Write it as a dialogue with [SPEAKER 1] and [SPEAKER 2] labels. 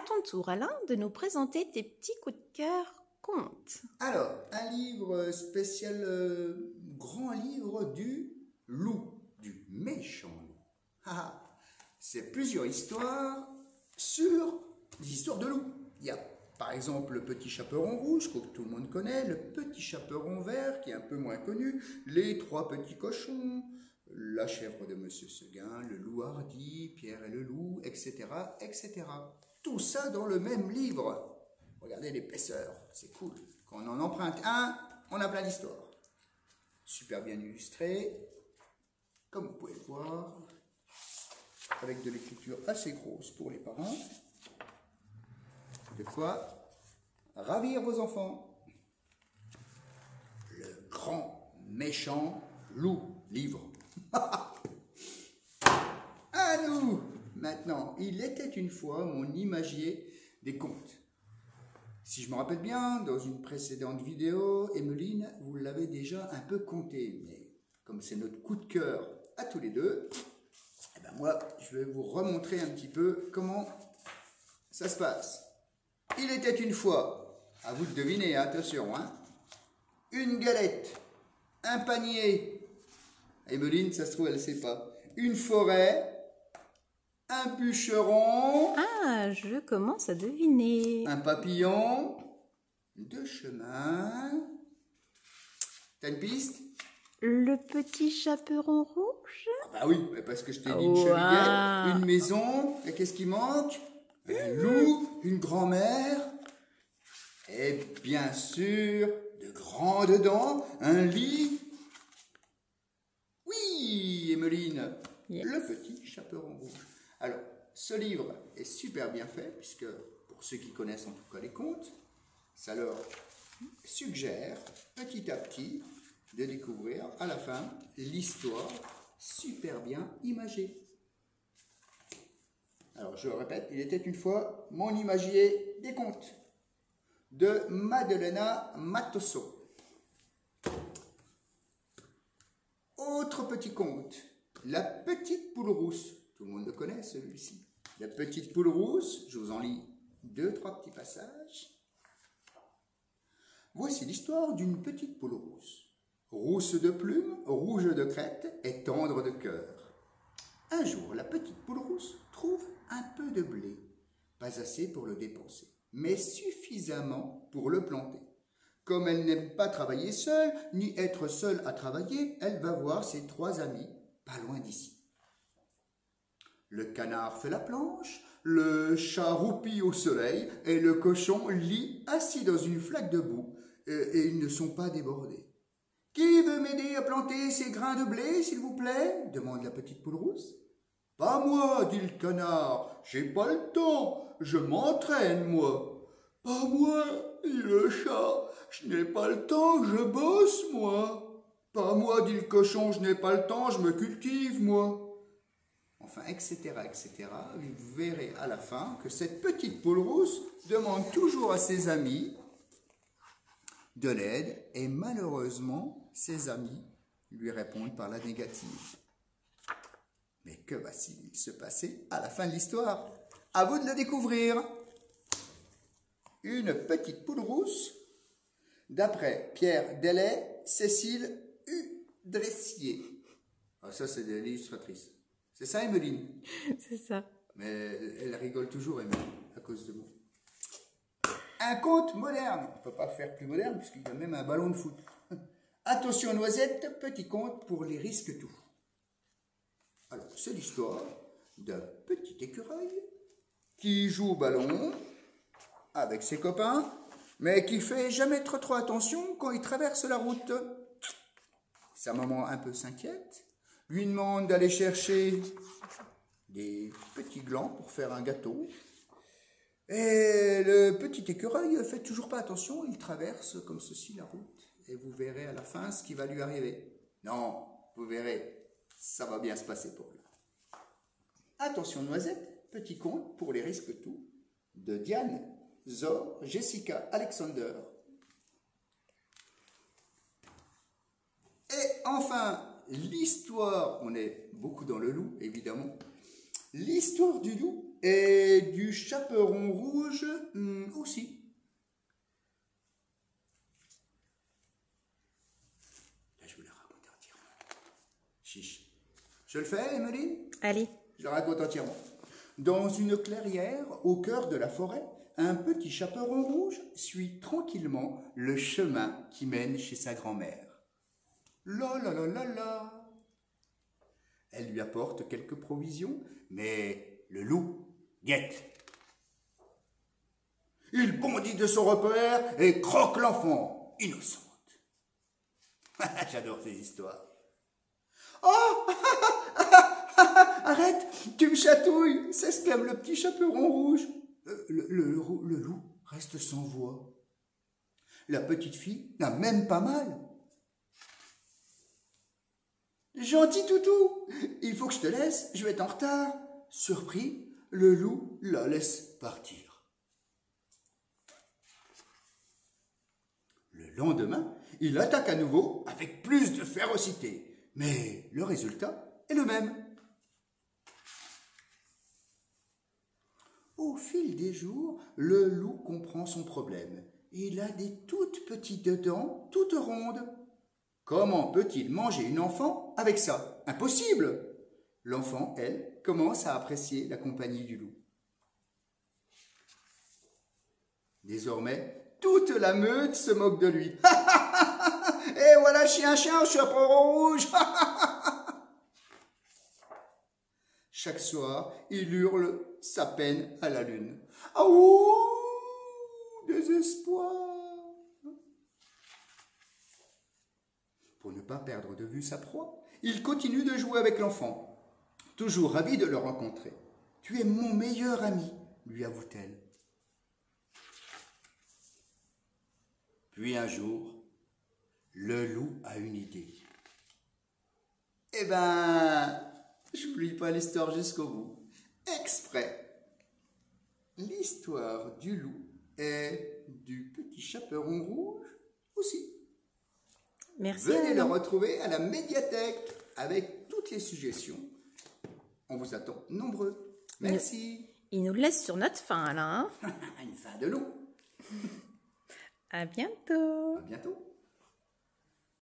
[SPEAKER 1] À ton tour, Alain, de nous présenter tes petits coups de cœur contes.
[SPEAKER 2] Alors, un livre spécial, grand livre du loup, du méchant loup. C'est plusieurs histoires sur des histoires de loups. Il y a par exemple le petit chaperon rouge, que tout le monde connaît, le petit chaperon vert, qui est un peu moins connu, les trois petits cochons, la chèvre de Monsieur Seguin, le loup hardi, Pierre et le loup, etc., etc. Tout ça dans le même livre. Regardez l'épaisseur, c'est cool. Quand on en emprunte un, on a plein d'histoires. Super bien illustré, comme vous pouvez le voir, avec de l'écriture assez grosse pour les parents. De quoi ravir vos enfants. Le grand méchant loup livre. À nous maintenant. Il était une fois mon imagier des contes. Si je me rappelle bien, dans une précédente vidéo, Emmeline, vous l'avez déjà un peu conté, mais comme c'est notre coup de cœur à tous les deux, eh ben moi, je vais vous remontrer un petit peu comment ça se passe. Il était une fois, à vous de deviner, attention, hein, une galette, un panier, Emmeline, ça se trouve, elle ne sait pas, une forêt, un bûcheron,
[SPEAKER 1] Ah, je commence à deviner.
[SPEAKER 2] un papillon, deux chemins. T'as une piste?
[SPEAKER 1] Le petit chaperon rouge?
[SPEAKER 2] Ah bah oui, parce que je t'ai dit une cheminette, une maison, et qu'est-ce qui manque? Un loup, une grand-mère, et bien sûr, de grandes dents, un lit. Oui, Emmeline,
[SPEAKER 1] Yes.
[SPEAKER 2] Le petit chaperon rouge. Alors, ce livre est super bien fait, puisque pour ceux qui connaissent en tout cas les contes, ça leur suggère petit à petit de découvrir à la fin l'histoire super bien imagée. Alors, je répète, il était une fois mon imagier des contes de Maddalena Matosso. Autre petit conte, la petite poule rousse. Tout le monde le connaît celui-ci. La petite poule rousse, je vous en lis deux, trois petits passages. Voici l'histoire d'une petite poule rousse. Rousse de plumes, rouge de crête et tendre de cœur. Un jour, la petite poule rousse trouve un peu de blé, pas assez pour le dépenser, mais suffisamment pour le planter. Comme elle n'aime pas travailler seule, ni être seule à travailler, elle va voir ses trois amis, pas loin d'ici. Le canard fait la planche, le chat roupit au soleil et le cochon lit assis dans une flaque de boue, et ils ne sont pas débordés. « Qui veut m'aider à planter ces grains de blé, s'il vous plaît ?» demande la petite poule rousse. « Pas moi, dit le canard, j'ai pas le temps, je m'entraîne, moi. »« Pas moi, dit le chat, je n'ai pas le temps, je bosse, moi. »« Pas moi, dit le cochon, je n'ai pas le temps, je me cultive, moi. » Enfin, etc., etc. Vous verrez à la fin que cette petite poule rousse demande toujours à ses amis de l'aide et malheureusement, ses amis lui répondent par la négative. Mais que va-t-il se passer à la fin de l'histoire? À vous de le découvrir. Une petite poule rousse, d'après Pierre Delay, Cécile Udressier. Ah, ça, c'est de l'illustratrice. C'est ça, Emmeline?
[SPEAKER 1] C'est ça.
[SPEAKER 2] Mais elle rigole toujours, Emmeline, à cause de moi. Un conte moderne. On ne peut pas faire plus moderne, puisqu'il y a même un ballon de foot. Attention, Noisette, petit conte pour les risques tout. Alors, c'est l'histoire d'un petit écureuil qui joue au ballon avec ses copains, mais qui fait jamais trop attention quand il traverse la route. Sa maman un peu s'inquiète, lui demande d'aller chercher des petits glands pour faire un gâteau. Et le petit écureuil ne fait toujours pas attention, il traverse comme ceci la route. Et vous verrez à la fin ce qui va lui arriver. Non, vous verrez, ça va bien se passer pour lui. Attention Noisette, petit conte pour les risques tout, de Diane, Zor, Jessica, Alexander. Et enfin, l'histoire, on est beaucoup dans le loup évidemment, l'histoire du loup et du chaperon rouge aussi. Là, je vais le raconter entièrement. Chiche. Je le fais, Emmeline?
[SPEAKER 1] Allez.
[SPEAKER 2] Je le raconte entièrement. Dans une clairière, au cœur de la forêt, un petit chaperon rouge suit tranquillement le chemin qui mène chez sa grand-mère. La la la la la. Elle lui apporte quelques provisions, mais le loup guette. Il bondit de son repère et croque l'enfant, innocente. J'adore ces histoires. Oh! Arrête, tu me chatouilles, s'exclame le petit chaperon rouge. Le loup reste sans voix. La petite fille n'a même pas mal. Gentil toutou, il faut que je te laisse, je vais être en retard. Surpris, le loup la laisse partir. Le lendemain, il attaque à nouveau avec plus de férocité. Mais le résultat est le même. Au fil des jours, le loup comprend son problème. Il a des toutes petites dents, toutes rondes. Comment peut-il manger une enfant avec ça? Impossible! L'enfant, elle, commence à apprécier la compagnie du loup. Désormais, toute la meute se moque de lui. Et voilà chien au chaperon rouge. Chaque soir, il hurle sa peine à la lune. Ah ouh, désespoir. Pour ne pas perdre de vue sa proie, il continue de jouer avec l'enfant, toujours ravi de le rencontrer. « Tu es mon meilleur ami », lui avoue-t-elle. Puis un jour, le loup a une idée. « Eh ben, je ne lis pas l'histoire jusqu'au bout. Exprès. L'histoire du loup et du petit chaperon rouge aussi. »
[SPEAKER 1] Merci.
[SPEAKER 2] Venez le retrouver à la médiathèque avec toutes les suggestions. On vous attend nombreux. Merci.
[SPEAKER 1] Il nous laisse sur notre faim, là. Hein.
[SPEAKER 2] Une fin de loup.
[SPEAKER 1] À bientôt.
[SPEAKER 2] À bientôt.